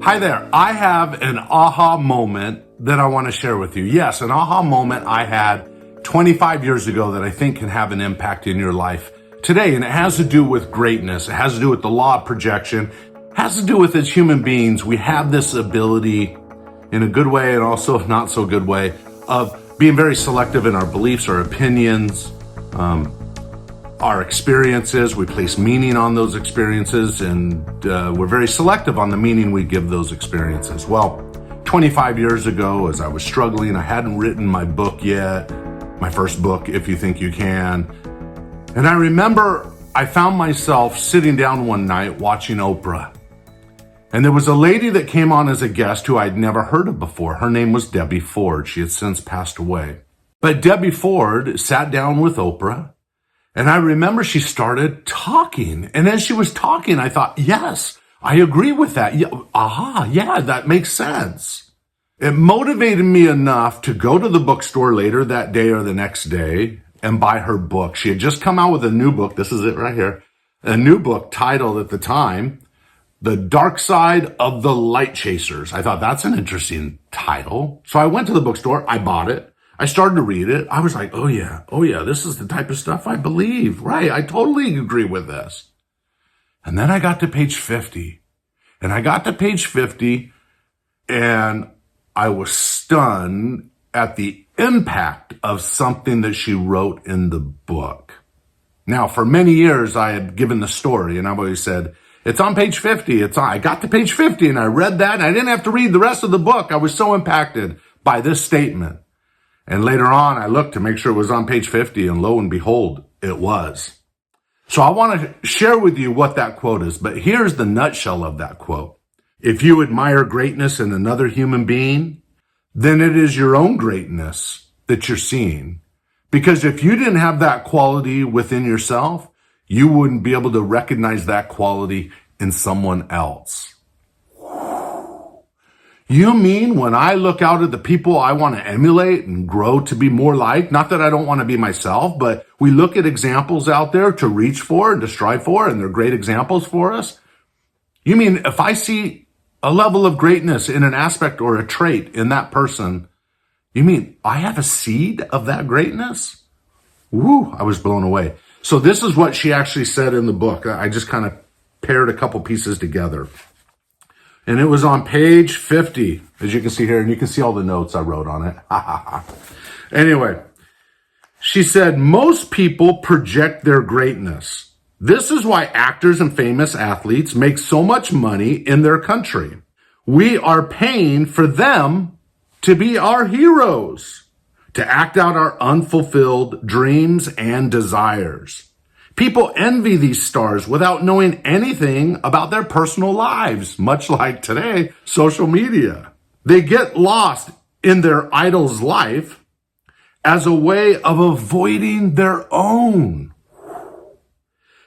Hi there. I have an aha moment that I want to share with you. Yes, an aha moment I had 25 years ago that I think can have an impact in your life today. And it has to do with greatness. It has to do with the law of projection. It has to do with as human beings, we have this ability in a good way and also not so good way of being very selective in our beliefs, our opinions, our experiences. We place meaning on those experiences, and we're very selective on the meaning we give those experiences. Well, 25 years ago, as I was struggling, I hadn't written my book yet, my first book, If You Think You Can. And I remember I found myself sitting down one night watching Oprah. And there was a lady that came on as a guest who I'd never heard of before. Her name was Debbie Ford. She had since passed away. But Debbie Ford sat down with Oprah. And I remember she started talking. And as she was talking, I thought, yes, I agree with that. Yeah, that makes sense. It motivated me enough to go to the bookstore later that day or the next day and buy her book. She had just come out with a new book. This is it right here. A new book titled at the time, The Dark Side of the Light Chasers. I thought that's an interesting title. So I went to the bookstore. I bought it. I started to read it. I was like, oh yeah, this is the type of stuff I believe. Right, I totally agree with this. And then I got to page 50. And I got to page 50 and I was stunned at the impact of something that she wrote in the book. Now, for many years, I had given the story and I've always said, it's on page 50. I got to page 50 and I read that and I didn't have to read the rest of the book. I was so impacted by this statement. And later on, I looked to make sure it was on page 50, and lo and behold, it was. So I want to share with you what that quote is, but here's the nutshell of that quote. If you admire greatness in another human being, then it is your own greatness that you're seeing. Because if you didn't have that quality within yourself, you wouldn't be able to recognize that quality in someone else. You mean when I look out at the people I want to emulate and grow to be more like, not that I don't want to be myself, but we look at examples out there to reach for and to strive for, and they're great examples for us. You mean if I see a level of greatness in an aspect or a trait in that person, you mean I have a seed of that greatness? Woo, I was blown away. So this is what she actually said in the book. I just kind of paired a couple pieces together. And it was on page 50, as you can see here, and you can see all the notes I wrote on it. Anyway, she said, most people project their greatness. This is why actors and famous athletes make so much money in their country. We are paying for them to be our heroes, to act out our unfulfilled dreams and desires. People envy these stars without knowing anything about their personal lives, much like today, social media. They get lost in their idol's life as a way of avoiding their own.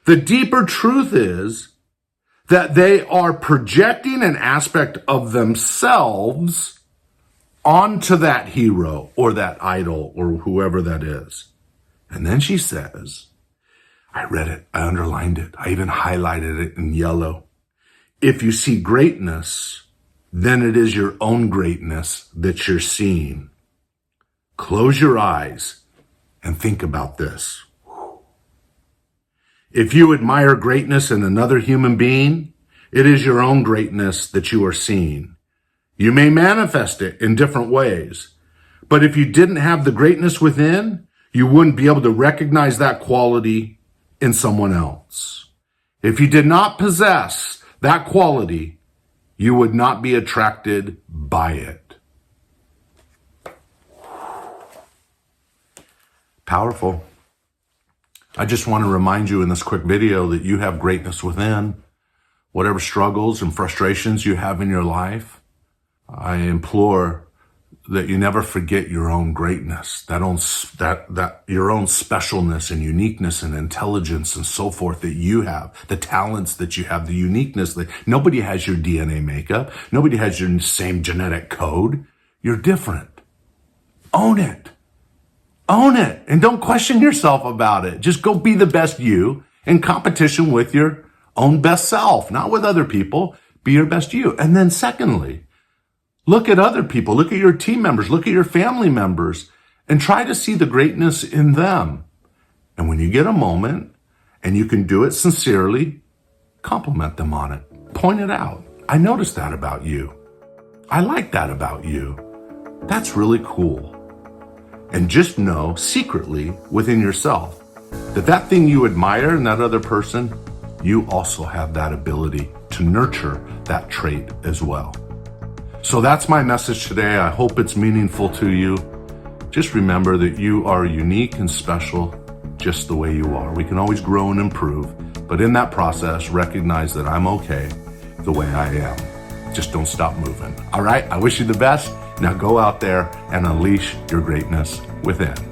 The deeper truth is that they are projecting an aspect of themselves onto that hero or that idol or whoever that is. And then she says, I read it, I underlined it, I even highlighted it in yellow. If you see greatness, then it is your own greatness that you're seeing. Close your eyes and think about this. If you admire greatness in another human being, it is your own greatness that you are seeing. You may manifest it in different ways, but if you didn't have the greatness within, you wouldn't be able to recognize that quality in someone else. If you did not possess that quality, you would not be attracted by it. Powerful. I just want to remind you in this quick video that you have greatness within. Whatever struggles and frustrations you have in your life, I implore that you never forget your own greatness, that your own specialness and uniqueness and intelligence and so forth that you have, the talents that you have, the uniqueness that nobody has your DNA makeup. Nobody has your same genetic code. You're different. Own it. Own it. And don't question yourself about it. Just go be the best you in competition with your own best self, not with other people. Be your best you. And then secondly, look at other people, look at your team members, look at your family members, and try to see the greatness in them. And when you get a moment, and you can do it sincerely, compliment them on it. Point it out. I noticed that about you. I like that about you. That's really cool. And just know secretly within yourself that that thing you admire in that other person, you also have that ability to nurture that trait as well. So that's my message today. I hope it's meaningful to you. Just remember that you are unique and special just the way you are. We can always grow and improve, but in that process, recognize that I'm okay the way I am. Just don't stop moving. All right, I wish you the best. Now go out there and unleash your greatness within.